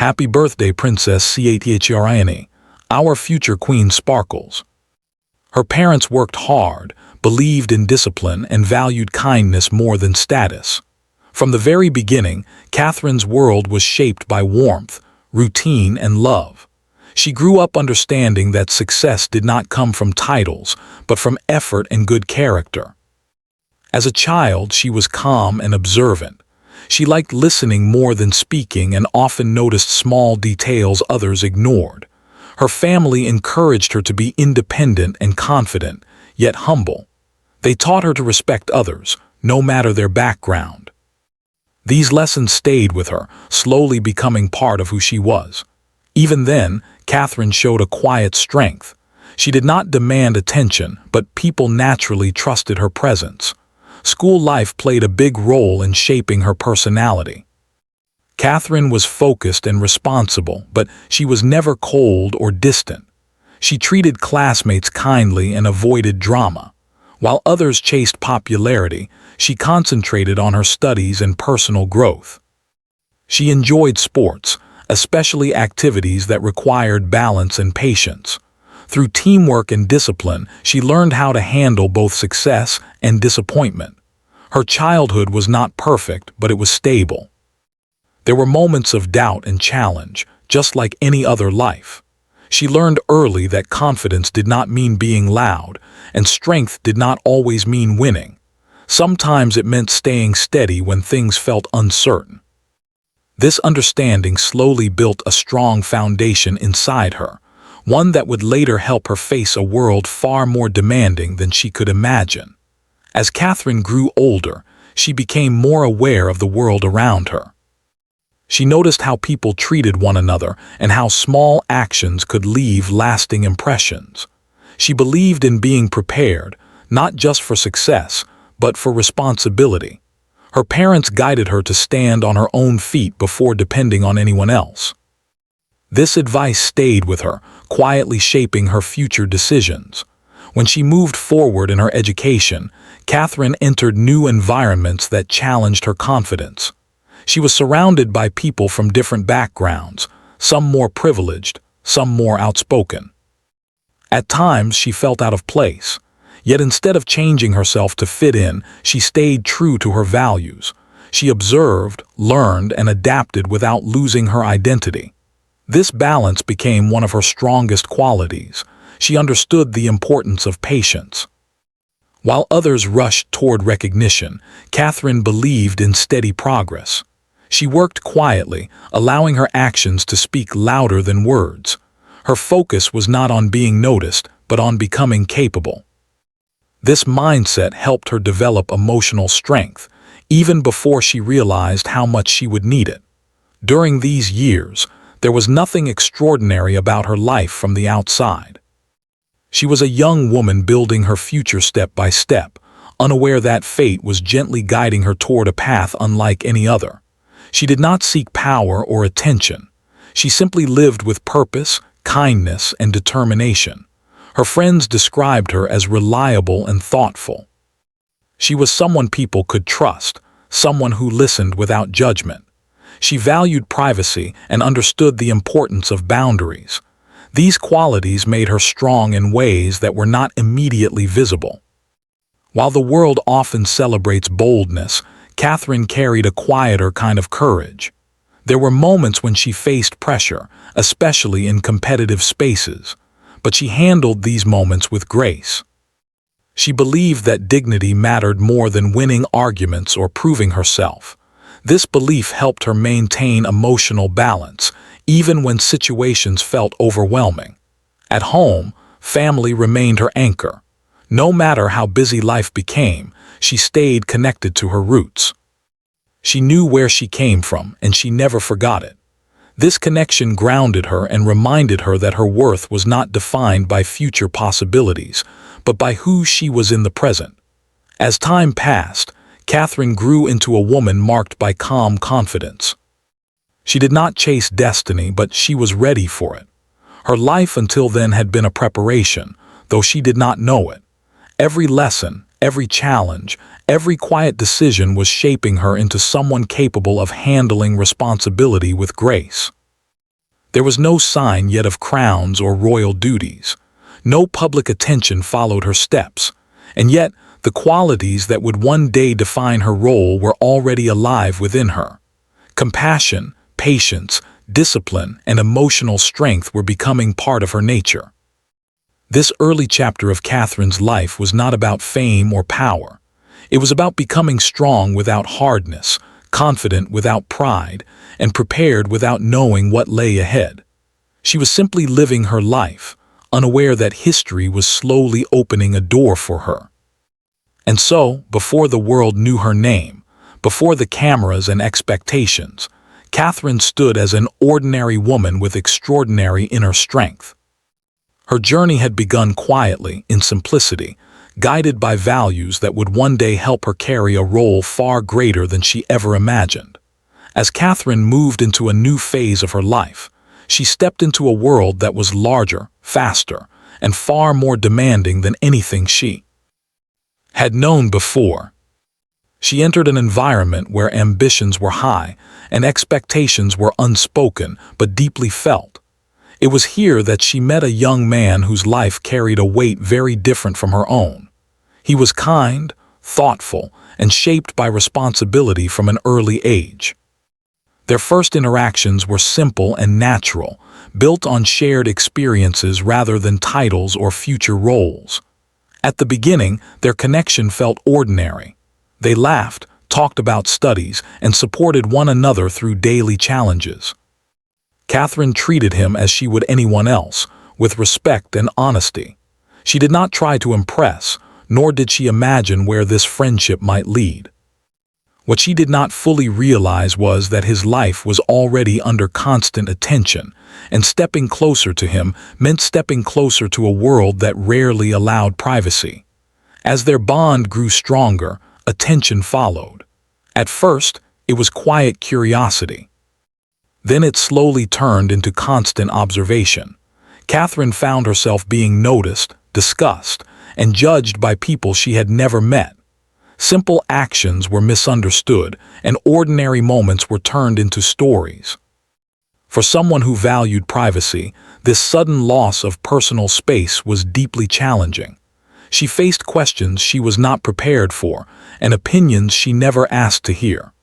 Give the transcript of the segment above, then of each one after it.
Happy birthday, Princess Cathrine. Our future queen sparkles. Her parents worked hard, believed in discipline, and valued kindness more than status. From the very beginning, Catherine's world was shaped by warmth, routine, and love. She grew up understanding that success did not come from titles, but from effort and good character. As a child, she was calm and observant. She liked listening more than speaking and often noticed small details others ignored. Her family encouraged her to be independent and confident, yet humble. They taught her to respect others, no matter their background. These lessons stayed with her, slowly becoming part of who she was. Even then, Catherine showed a quiet strength. She did not demand attention, but people naturally trusted her presence. School life played a big role in shaping her personality. Catherine was focused and responsible, but she was never cold or distant. She treated classmates kindly and avoided drama. While others chased popularity, she concentrated on her studies and personal growth. She enjoyed sports, especially activities that required balance and patience. Through teamwork and discipline, she learned how to handle both success and disappointment. Her childhood was not perfect, but it was stable. There were moments of doubt and challenge, just like any other life. She learned early that confidence did not mean being loud, and strength did not always mean winning. Sometimes it meant staying steady when things felt uncertain. This understanding slowly built a strong foundation inside her, one that would later help her face a world far more demanding than she could imagine. As Catherine grew older, she became more aware of the world around her. She noticed how people treated one another and how small actions could leave lasting impressions. She believed in being prepared, not just for success, but for responsibility. Her parents guided her to stand on her own feet before depending on anyone else. This advice stayed with her, quietly shaping her future decisions. When she moved forward in her education, Catherine entered new environments that challenged her confidence. She was surrounded by people from different backgrounds, some more privileged, some more outspoken. At times, she felt out of place. Yet instead of changing herself to fit in, she stayed true to her values. She observed, learned, and adapted without losing her identity. This balance became one of her strongest qualities. She understood the importance of patience. While others rushed toward recognition, Catherine believed in steady progress. She worked quietly, allowing her actions to speak louder than words. Her focus was not on being noticed, but on becoming capable. This mindset helped her develop emotional strength, even before she realized how much she would need it. During these years, there was nothing extraordinary about her life from the outside. She was a young woman building her future step by step, unaware that fate was gently guiding her toward a path unlike any other. She did not seek power or attention. She simply lived with purpose, kindness, and determination. Her friends described her as reliable and thoughtful. She was someone people could trust, someone who listened without judgment. She valued privacy and understood the importance of boundaries. These qualities made her strong in ways that were not immediately visible. While the world often celebrates boldness, Catherine carried a quieter kind of courage. There were moments when she faced pressure, especially in competitive spaces, but she handled these moments with grace. She believed that dignity mattered more than winning arguments or proving herself. This belief helped her maintain emotional balance, even when situations felt overwhelming. At home, family remained her anchor. No matter how busy life became, she stayed connected to her roots. She knew where she came from, and she never forgot it. This connection grounded her and reminded her that her worth was not defined by future possibilities, but by who she was in the present. As time passed, Catherine grew into a woman marked by calm confidence. She did not chase destiny, but she was ready for it. Her life until then had been a preparation, though she did not know it. Every lesson, every challenge, every quiet decision was shaping her into someone capable of handling responsibility with grace. There was no sign yet of crowns or royal duties. No public attention followed her steps, and yet the qualities that would one day define her role were already alive within her. Compassion, patience, discipline, and emotional strength were becoming part of her nature. This early chapter of Catherine's life was not about fame or power. It was about becoming strong without hardness, confident without pride, and prepared without knowing what lay ahead. She was simply living her life, unaware that history was slowly opening a door for her. And so, before the world knew her name, before the cameras and expectations, Catherine stood as an ordinary woman with extraordinary inner strength. Her journey had begun quietly, in simplicity, guided by values that would one day help her carry a role far greater than she ever imagined. As Catherine moved into a new phase of her life, she stepped into a world that was larger, faster, and far more demanding than anything she had known before. She entered an environment where ambitions were high and expectations were unspoken but deeply felt. It was here that she met a young man whose life carried a weight very different from her own. He was kind, thoughtful, and shaped by responsibility from an early age. Their first interactions were simple and natural, built on shared experiences rather than titles or future roles. At the beginning, their connection felt ordinary. They laughed, talked about studies, and supported one another through daily challenges. Catherine treated him as she would anyone else, with respect and honesty. She did not try to impress, nor did she imagine where this friendship might lead. What she did not fully realize was that his life was already under constant attention, and stepping closer to him meant stepping closer to a world that rarely allowed privacy. As their bond grew stronger, attention followed. At first, it was quiet curiosity. Then it slowly turned into constant observation. Catherine found herself being noticed, discussed, and judged by people she had never met. Simple actions were misunderstood, and ordinary moments were turned into stories. For someone who valued privacy, this sudden loss of personal space was deeply challenging. She faced questions she was not prepared for, and opinions she never asked to hear.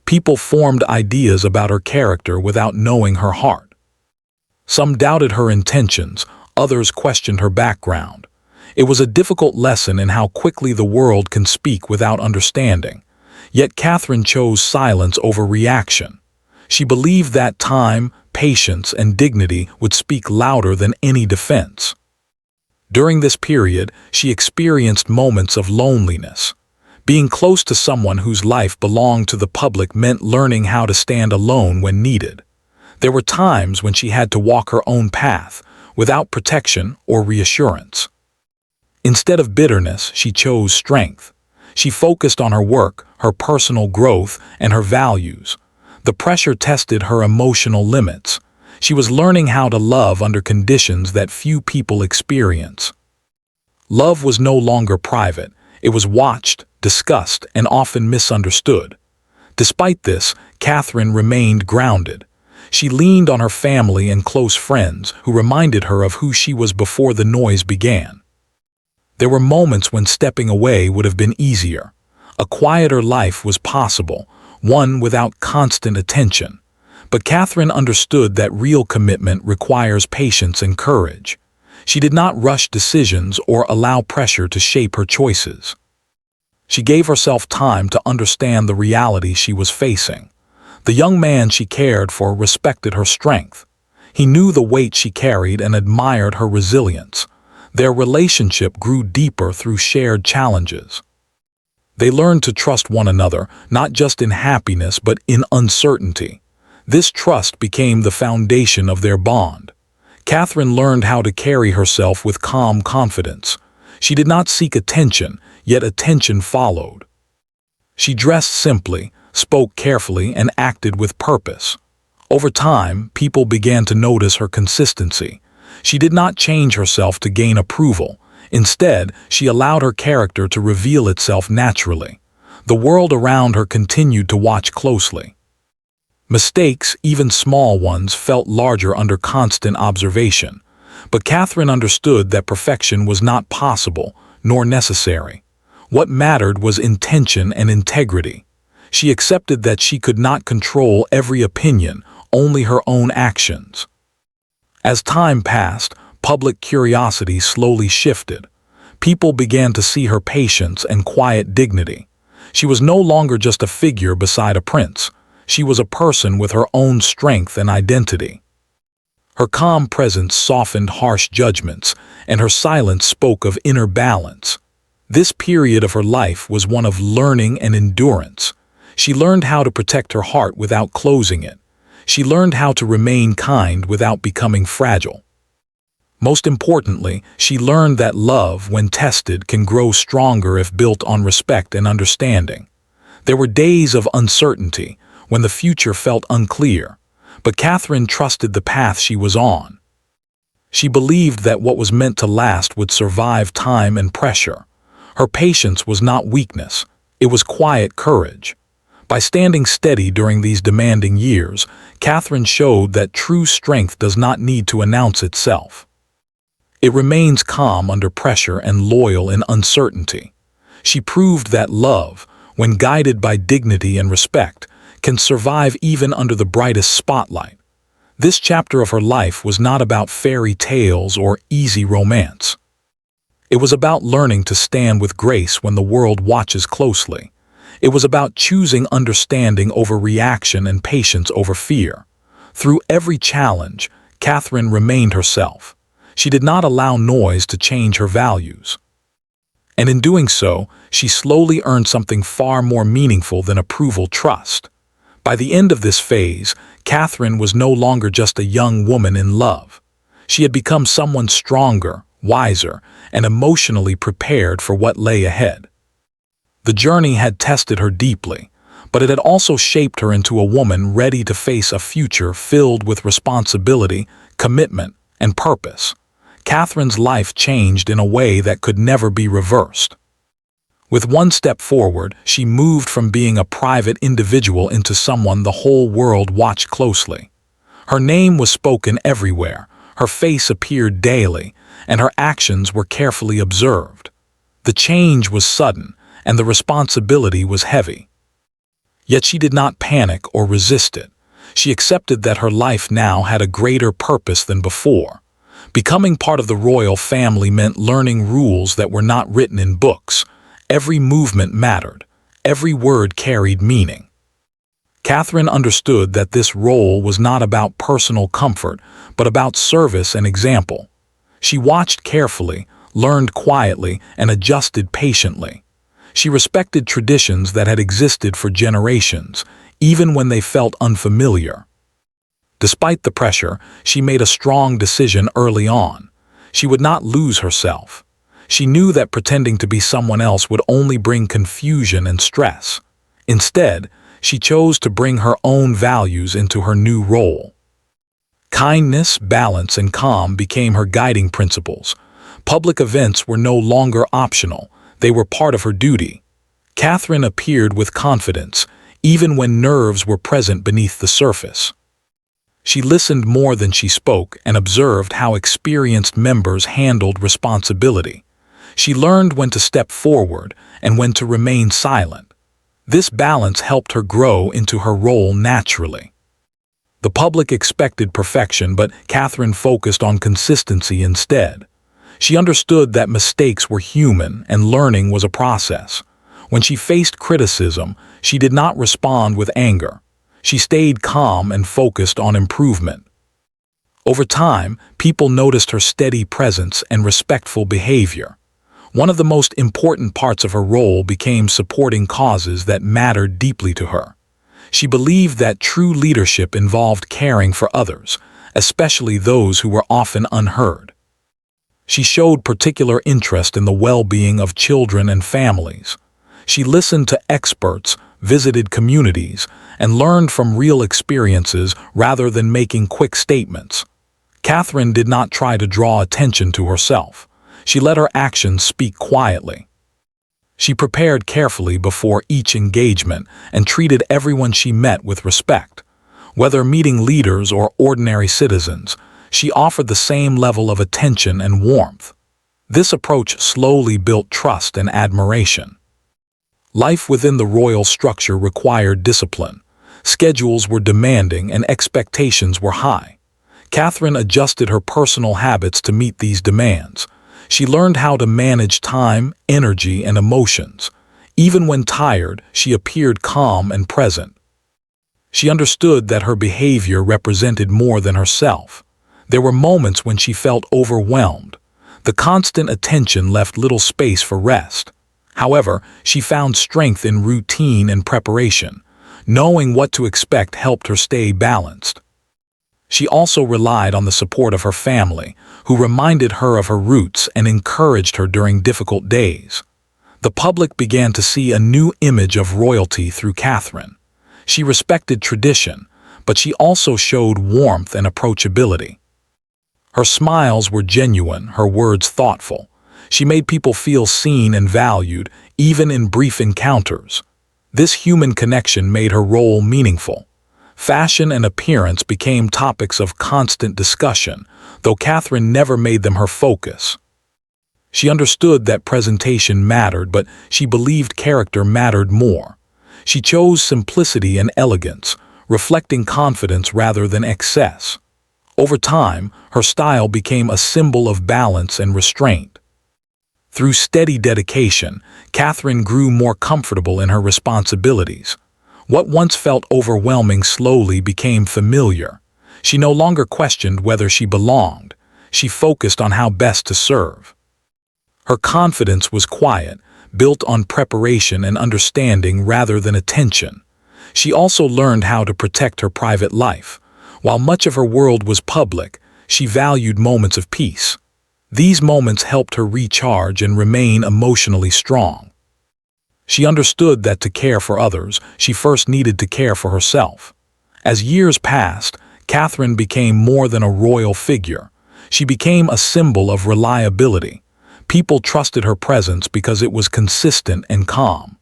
People formed ideas about her character without knowing her heart. Some doubted her intentions, others questioned her background. It was a difficult lesson in how quickly the world can speak without understanding. Yet Catherine chose silence over reaction. She believed that time, patience, and dignity would speak louder than any defense. During this period, she experienced moments of loneliness. Being close to someone whose life belonged to the public meant learning how to stand alone when needed. There were times when she had to walk her own path, without protection or reassurance. Instead of bitterness, she chose strength. She focused on her work, her personal growth, and her values. The pressure tested her emotional limits. She was learning how to love under conditions that few people experience. Love was no longer private. It was watched, discussed, and often misunderstood. Despite this, Catherine remained grounded. She leaned on her family and close friends who reminded her of who she was before the noise began. There were moments when stepping away would have been easier. A quieter life was possible, one without constant attention. But Catherine understood that real commitment requires patience and courage. She did not rush decisions or allow pressure to shape her choices. She gave herself time to understand the reality she was facing. The young man she cared for respected her strength. He knew the weight she carried and admired her resilience. Their relationship grew deeper through shared challenges. They learned to trust one another, not just in happiness but in uncertainty. This trust became the foundation of their bond. Catherine learned how to carry herself with calm confidence. She did not seek attention, yet attention followed. She dressed simply, spoke carefully, and acted with purpose. Over time, people began to notice her consistency. She did not change herself to gain approval. Instead, she allowed her character to reveal itself naturally. The world around her continued to watch closely. Mistakes, even small ones, felt larger under constant observation. But Catherine understood that perfection was not possible, nor necessary. What mattered was intention and integrity. She accepted that she could not control every opinion, only her own actions. As time passed, public curiosity slowly shifted. People began to see her patience and quiet dignity. She was no longer just a figure beside a prince. She was a person with her own strength and identity. Her calm presence softened harsh judgments, and her silence spoke of inner balance. This period of her life was one of learning and endurance. She learned how to protect her heart without closing it. She learned how to remain kind without becoming fragile. Most importantly, she learned that love, when tested, can grow stronger if built on respect and understanding. There were days of uncertainty, when the future felt unclear, but Catherine trusted the path she was on. She believed that what was meant to last would survive time and pressure. Her patience was not weakness, it was quiet courage. By standing steady during these demanding years, Catherine showed that true strength does not need to announce itself. It remains calm under pressure and loyal in uncertainty. She proved that love, when guided by dignity and respect, can survive even under the brightest spotlight. This chapter of her life was not about fairy tales or easy romance. It was about learning to stand with grace when the world watches closely. It was about choosing understanding over reaction and patience over fear. Through every challenge, Catherine remained herself. She did not allow noise to change her values. And in doing so, she slowly earned something far more meaningful than approval: trust. By the end of this phase, Catherine was no longer just a young woman in love. She had become someone stronger, wiser, and emotionally prepared for what lay ahead. The journey had tested her deeply, but it had also shaped her into a woman ready to face a future filled with responsibility, commitment, and purpose. Catherine's life changed in a way that could never be reversed. With one step forward, she moved from being a private individual into someone the whole world watched closely. Her name was spoken everywhere, her face appeared daily, and her actions were carefully observed. The change was sudden, and the responsibility was heavy. Yet she did not panic or resist it. She accepted that her life now had a greater purpose than before. Becoming part of the royal family meant learning rules that were not written in books. Every movement mattered. Every word carried meaning. Catherine understood that this role was not about personal comfort, but about service and example. She watched carefully, learned quietly, and adjusted patiently. She respected traditions that had existed for generations, even when they felt unfamiliar. Despite the pressure, she made a strong decision early on. She would not lose herself. She knew that pretending to be someone else would only bring confusion and stress. Instead, she chose to bring her own values into her new role. Kindness, balance, and calm became her guiding principles. Public events were no longer optional, they were part of her duty. Catherine appeared with confidence, even when nerves were present beneath the surface. She listened more than she spoke and observed how experienced members handled responsibility. She learned when to step forward and when to remain silent. This balance helped her grow into her role naturally. The public expected perfection, but Catherine focused on consistency instead. She understood that mistakes were human and learning was a process. When she faced criticism, she did not respond with anger. She stayed calm and focused on improvement. Over time, people noticed her steady presence and respectful behavior. One of the most important parts of her role became supporting causes that mattered deeply to her. She believed that true leadership involved caring for others, especially those who were often unheard. She showed particular interest in the well-being of children and families. She listened to experts, visited communities, and learned from real experiences rather than making quick statements. Catherine did not try to draw attention to herself. She let her actions speak quietly. She prepared carefully before each engagement and treated everyone she met with respect. Whether meeting leaders or ordinary citizens, she offered the same level of attention and warmth. This approach slowly built trust and admiration. Life within the royal structure required discipline. Schedules were demanding and expectations were high. Catherine adjusted her personal habits to meet these demands. She learned how to manage time, energy, and emotions. Even when tired, she appeared calm and present. She understood that her behavior represented more than herself. There were moments when she felt overwhelmed. The constant attention left little space for rest. However, she found strength in routine and preparation. Knowing what to expect helped her stay balanced. She also relied on the support of her family, who reminded her of her roots and encouraged her during difficult days. The public began to see a new image of royalty through Catherine. She respected tradition, but she also showed warmth and approachability. Her smiles were genuine, her words thoughtful. She made people feel seen and valued, even in brief encounters. This human connection made her role meaningful. Fashion and appearance became topics of constant discussion, though Catherine never made them her focus. She understood that presentation mattered, but she believed character mattered more. She chose simplicity and elegance, reflecting confidence rather than excess. Over time, her style became a symbol of balance and restraint. Through steady dedication, Catherine grew more comfortable in her responsibilities. What once felt overwhelming slowly became familiar. She no longer questioned whether she belonged. She focused on how best to serve. Her confidence was quiet, built on preparation and understanding rather than attention. She also learned how to protect her private life. While much of her world was public, she valued moments of peace. These moments helped her recharge and remain emotionally strong. She understood that to care for others, she first needed to care for herself. As years passed, Catherine became more than a royal figure. She became a symbol of reliability. People trusted her presence because it was consistent and calm.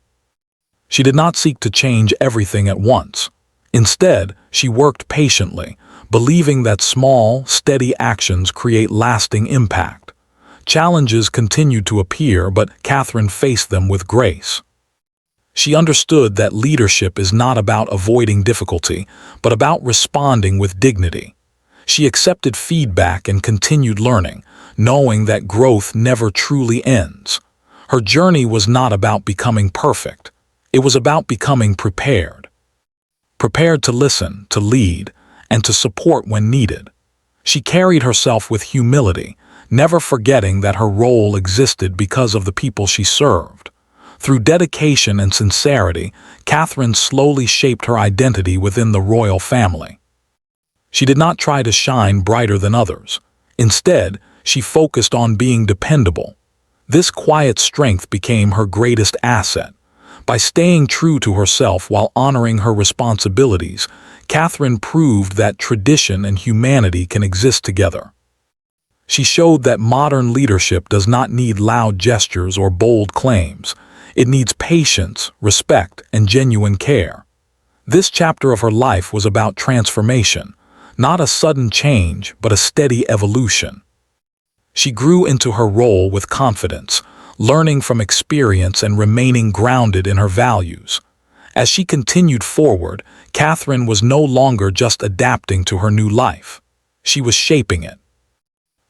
She did not seek to change everything at once. Instead, she worked patiently, believing that small, steady actions create lasting impact. Challenges continued to appear, but Catherine faced them with grace. She understood that leadership is not about avoiding difficulty, but about responding with dignity. She accepted feedback and continued learning, knowing that growth never truly ends. Her journey was not about becoming perfect. It was about becoming prepared. Prepared to listen, to lead, and to support when needed. She carried herself with humility, never forgetting that her role existed because of the people she served. Through dedication and sincerity, Catherine slowly shaped her identity within the royal family. She did not try to shine brighter than others. Instead, she focused on being dependable. This quiet strength became her greatest asset. By staying true to herself while honoring her responsibilities, Catherine proved that tradition and humanity can exist together. She showed that modern leadership does not need loud gestures or bold claims. It needs patience, respect, and genuine care. This chapter of her life was about transformation, not a sudden change, but a steady evolution. She grew into her role with confidence, learning from experience and remaining grounded in her values. As she continued forward, Catherine was no longer just adapting to her new life. She was shaping it.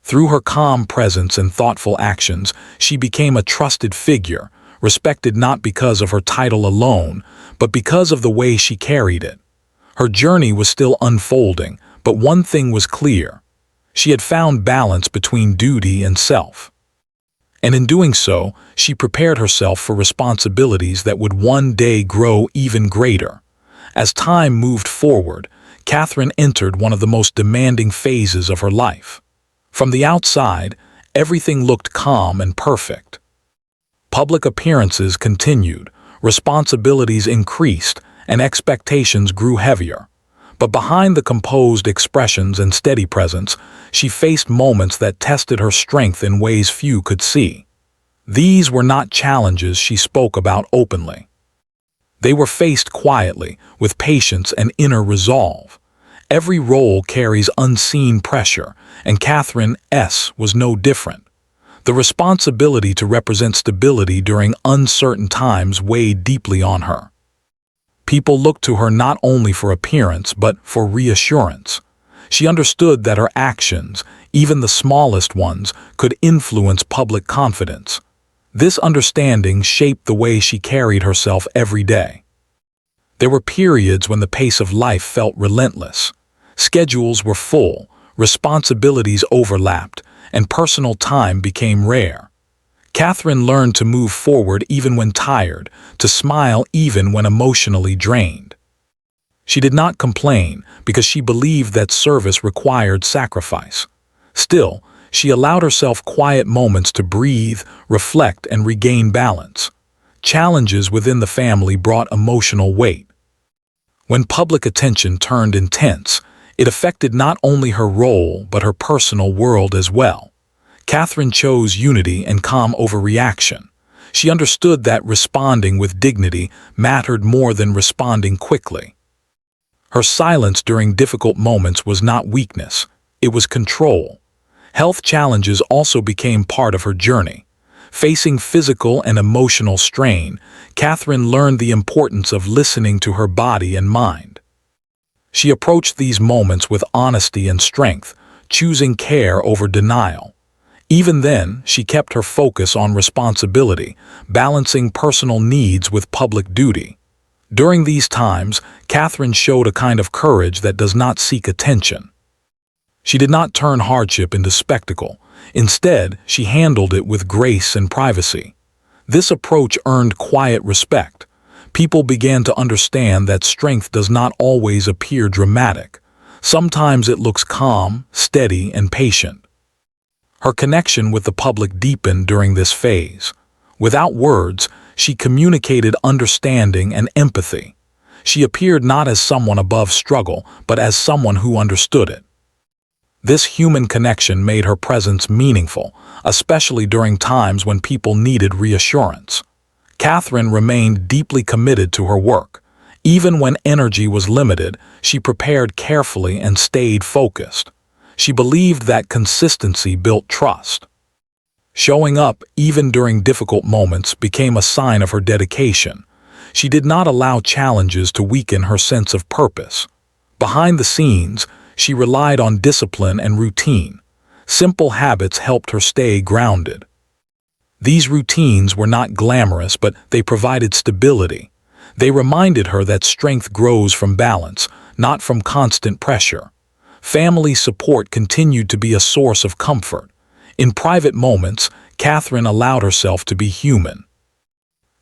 Through her calm presence and thoughtful actions, she became a trusted figure, respected not because of her title alone, but because of the way she carried it. Her journey was still unfolding, but one thing was clear. She had found balance between duty and self. And in doing so, she prepared herself for responsibilities that would one day grow even greater. As time moved forward, Catherine entered one of the most demanding phases of her life. From the outside, everything looked calm and perfect. Public appearances continued, responsibilities increased, and expectations grew heavier. But behind the composed expressions and steady presence, she faced moments that tested her strength in ways few could see. These were not challenges she spoke about openly. They were faced quietly, with patience and inner resolve. Every role carries unseen pressure, and Catherine's was no different. The responsibility to represent stability during uncertain times weighed deeply on her. People looked to her not only for appearance but for reassurance. She understood that her actions, even the smallest ones, could influence public confidence. This understanding shaped the way she carried herself every day. There were periods when the pace of life felt relentless. Schedules were full, responsibilities overlapped, and personal time became rare. Catherine learned to move forward even when tired, to smile even when emotionally drained. She did not complain because she believed that service required sacrifice. Still, she allowed herself quiet moments to breathe, reflect, and regain balance. Challenges within the family brought emotional weight. When public attention turned intense, it affected not only her role but her personal world as well. Catherine chose unity and calm over reaction. She understood that responding with dignity mattered more than responding quickly. Her silence during difficult moments was not weakness, it was control. Health challenges also became part of her journey. Facing physical and emotional strain, Catherine learned the importance of listening to her body and mind. She approached these moments with honesty and strength, choosing care over denial. Even then, she kept her focus on responsibility, balancing personal needs with public duty. During these times, Catherine showed a kind of courage that does not seek attention. She did not turn hardship into spectacle. Instead, she handled it with grace and privacy. This approach earned quiet respect. People began to understand that strength does not always appear dramatic. Sometimes it looks calm, steady, and patient. Her connection with the public deepened during this phase. Without words, she communicated understanding and empathy. She appeared not as someone above struggle, but as someone who understood it. This human connection made her presence meaningful, especially during times when people needed reassurance. Catherine remained deeply committed to her work. Even when energy was limited, she prepared carefully and stayed focused. She believed that consistency built trust. Showing up, even during difficult moments, became a sign of her dedication. She did not allow challenges to weaken her sense of purpose. Behind the scenes, she relied on discipline and routine. Simple habits helped her stay grounded. These routines were not glamorous, but they provided stability. They reminded her that strength grows from balance, not from constant pressure. Family support continued to be a source of comfort. In private moments, Catherine allowed herself to be human.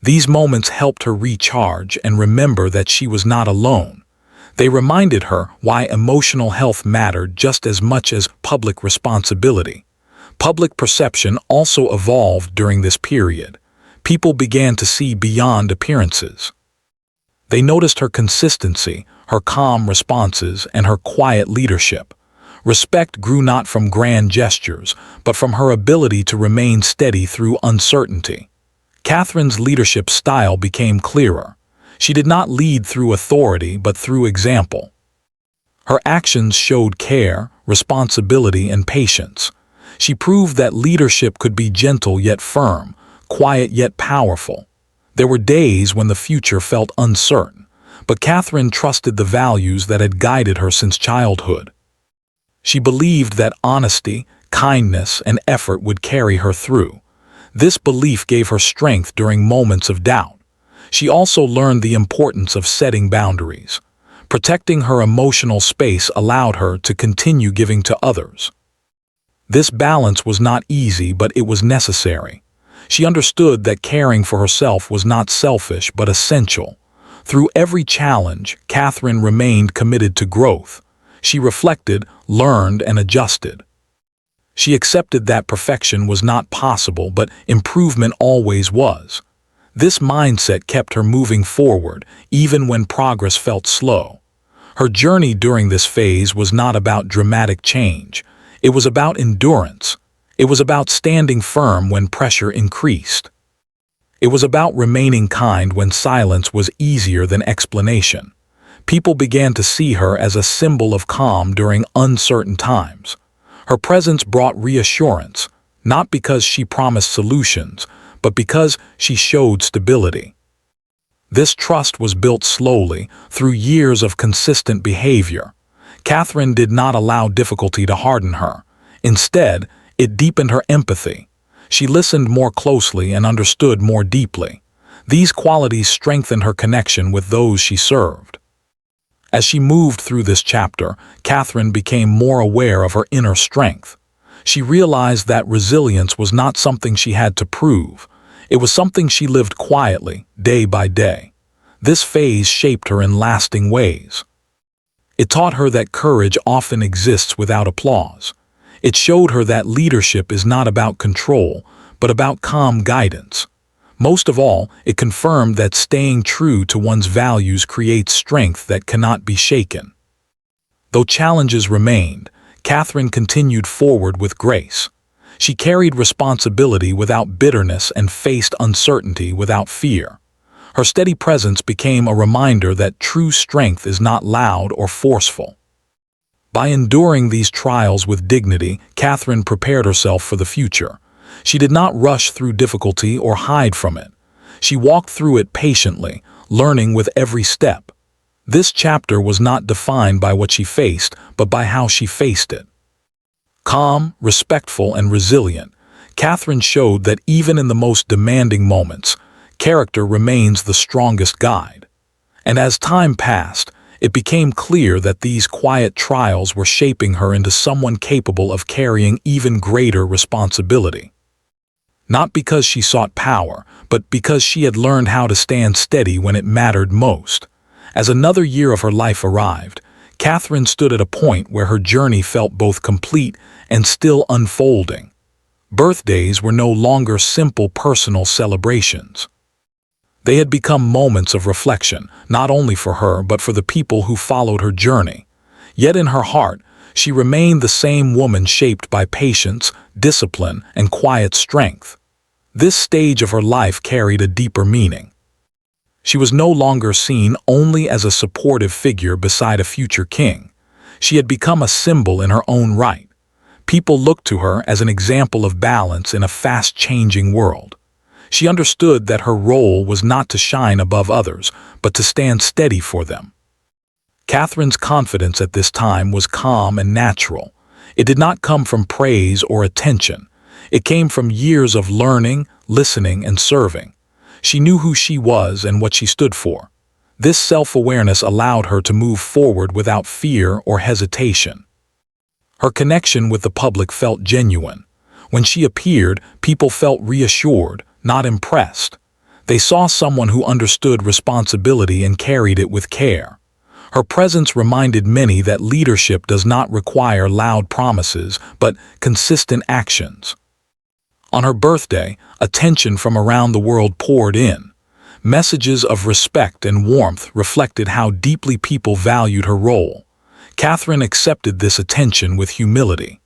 These moments helped her recharge and remember that she was not alone. They reminded her why emotional health mattered just as much as public responsibility. Public perception also evolved during this period. People began to see beyond appearances. They noticed her consistency, her calm responses, and her quiet leadership. Respect grew not from grand gestures, but from her ability to remain steady through uncertainty. Catherine's leadership style became clearer. She did not lead through authority, but through example. Her actions showed care, responsibility, and patience. She proved that leadership could be gentle yet firm, quiet yet powerful. There were days when the future felt uncertain, but Catherine trusted the values that had guided her since childhood. She believed that honesty, kindness, and effort would carry her through. This belief gave her strength during moments of doubt. She also learned the importance of setting boundaries. Protecting her emotional space allowed her to continue giving to others. This balance was not easy, but it was necessary. She understood that caring for herself was not selfish but essential. Through every challenge, Catherine remained committed to growth. She reflected, learned, and adjusted. She accepted that perfection was not possible, but improvement always was. This mindset kept her moving forward, even when progress felt slow. Her journey during this phase was not about dramatic change. It was about endurance. It was about standing firm when pressure increased. It was about remaining kind when silence was easier than explanation. People began to see her as a symbol of calm during uncertain times. Her presence brought reassurance, not because she promised solutions, but because she showed stability. This trust was built slowly, through years of consistent behavior. Catherine did not allow difficulty to harden her. Instead, it deepened her empathy. She listened more closely and understood more deeply. These qualities strengthened her connection with those she served. As she moved through this chapter, Catherine became more aware of her inner strength. She realized that resilience was not something she had to prove. It was something she lived quietly, day by day. This phase shaped her in lasting ways. It taught her that courage often exists without applause. It showed her that leadership is not about control, but about calm guidance. Most of all, it confirmed that staying true to one's values creates strength that cannot be shaken. Though challenges remained, Catherine continued forward with grace. She carried responsibility without bitterness and faced uncertainty without fear. Her steady presence became a reminder that true strength is not loud or forceful. By enduring these trials with dignity, Catherine prepared herself for the future. She did not rush through difficulty or hide from it. She walked through it patiently, learning with every step. This chapter was not defined by what she faced, but by how she faced it. Calm, respectful, and resilient, Catherine showed that even in the most demanding moments, character remains the strongest guide. And as time passed, it became clear that these quiet trials were shaping her into someone capable of carrying even greater responsibility. Not because she sought power, but because she had learned how to stand steady when it mattered most. As another year of her life arrived, Catherine stood at a point where her journey felt both complete and still unfolding. Birthdays were no longer simple personal celebrations. They had become moments of reflection, not only for her but for the people who followed her journey. Yet in her heart, she remained the same woman shaped by patience, discipline, and quiet strength. This stage of her life carried a deeper meaning. She was no longer seen only as a supportive figure beside a future king. She had become a symbol in her own right. People looked to her as an example of balance in a fast-changing world. She understood that her role was not to shine above others, but to stand steady for them. Catherine's confidence at this time was calm and natural. It did not come from praise or attention. It came from years of learning, listening, and serving. She knew who she was and what she stood for. This self-awareness allowed her to move forward without fear or hesitation. Her connection with the public felt genuine. When she appeared, people felt reassured, not impressed. They saw someone who understood responsibility and carried it with care. Her presence reminded many that leadership does not require loud promises, but consistent actions. On her birthday, attention from around the world poured in. Messages of respect and warmth reflected how deeply people valued her role. Catherine accepted this attention with humility.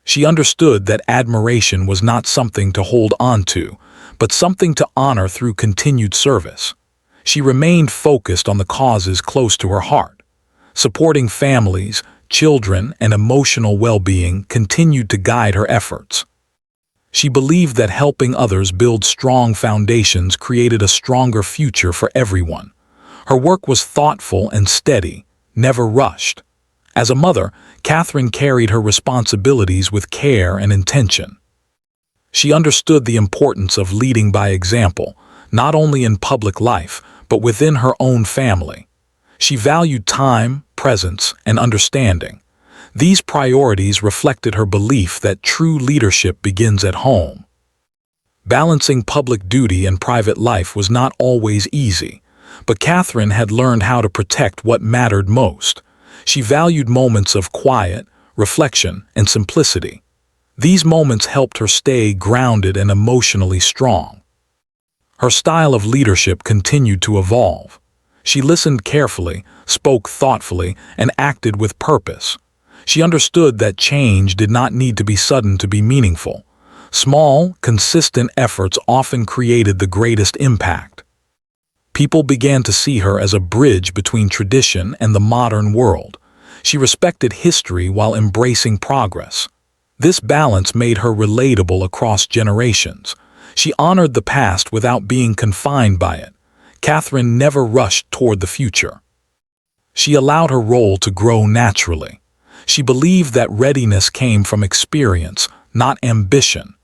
She understood that admiration was not something to hold on to, but something to honor through continued service. She remained focused on the causes close to her heart. Supporting families, children, and emotional well-being continued to guide her efforts. She believed that helping others build strong foundations created a stronger future for everyone. Her work was thoughtful and steady, never rushed. As a mother, Catherine carried her responsibilities with care and intention. She understood the importance of leading by example, not only in public life, but within her own family. She valued time, presence, and understanding. These priorities reflected her belief that true leadership begins at home. Balancing public duty and private life was not always easy, but Catherine had learned how to protect what mattered most. She valued moments of quiet, reflection, and simplicity. These moments helped her stay grounded and emotionally strong. Her style of leadership continued to evolve. She listened carefully, spoke thoughtfully, and acted with purpose. She understood that change did not need to be sudden to be meaningful. Small, consistent efforts often created the greatest impact. People began to see her as a bridge between tradition and the modern world. She respected history while embracing progress. This balance made her relatable across generations. She honored the past without being confined by it. Catherine never rushed toward the future. She allowed her role to grow naturally. She believed that readiness came from experience, not ambition.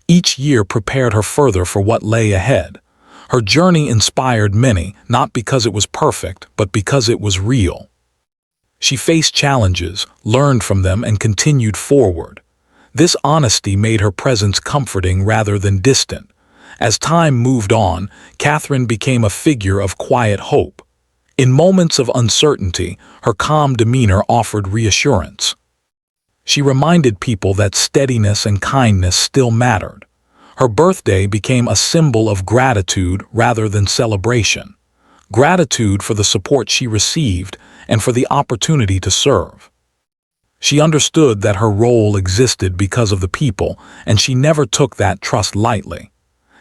Each year prepared her further for what lay ahead. Her journey inspired many, not because it was perfect, but because it was real. She faced challenges, learned from them, and continued forward. This honesty made her presence comforting rather than distant. As time moved on, Catherine became a figure of quiet hope. In moments of uncertainty, her calm demeanor offered reassurance. She reminded people that steadiness and kindness still mattered. Her birthday became a symbol of gratitude rather than celebration. Gratitude for the support she received and for the opportunity to serve. She understood that her role existed because of the people, and she never took that trust lightly.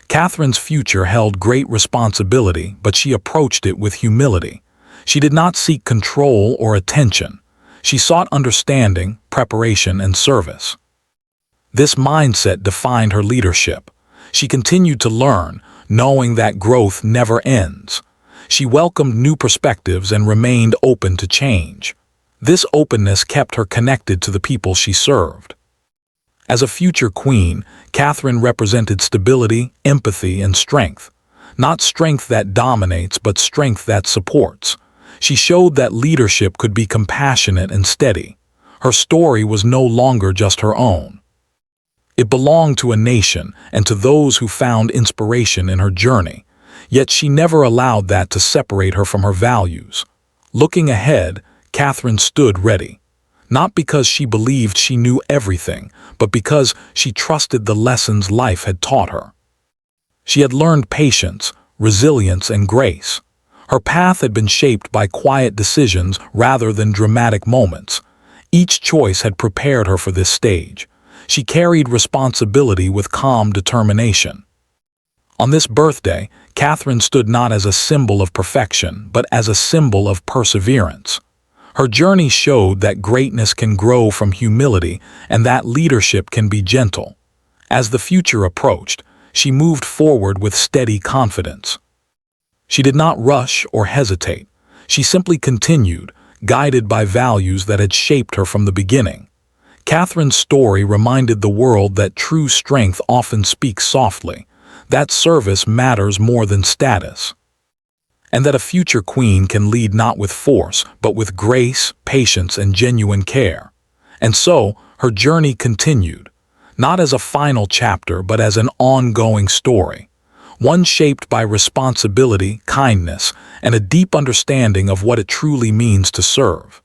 Catherine's future held great responsibility, but she approached it with humility. She did not seek control or attention. She sought understanding, preparation, and service. This mindset defined her leadership. She continued to learn, knowing that growth never ends. She welcomed new perspectives and remained open to change. This openness kept her connected to the people she served. As a future queen, Catherine represented stability, empathy, and strength. Not strength that dominates, but strength that supports. She showed that leadership could be compassionate and steady. Her story was no longer just her own. It belonged to a nation and to those who found inspiration in her journey. Yet she never allowed that to separate her from her values. Looking ahead, Catherine stood ready. Not because she believed she knew everything, but because she trusted the lessons life had taught her. She had learned patience, resilience, and grace. Her path had been shaped by quiet decisions rather than dramatic moments. Each choice had prepared her for this stage. She carried responsibility with calm determination. On this birthday, Catherine stood not as a symbol of perfection, but as a symbol of perseverance. Her journey showed that greatness can grow from humility and that leadership can be gentle. As the future approached, she moved forward with steady confidence. She did not rush or hesitate. She simply continued, guided by values that had shaped her from the beginning. Catherine's story reminded the world that true strength often speaks softly, that service matters more than status, and that a future queen can lead not with force, but with grace, patience, and genuine care. And so, her journey continued, not as a final chapter, but as an ongoing story, one shaped by responsibility, kindness, and a deep understanding of what it truly means to serve.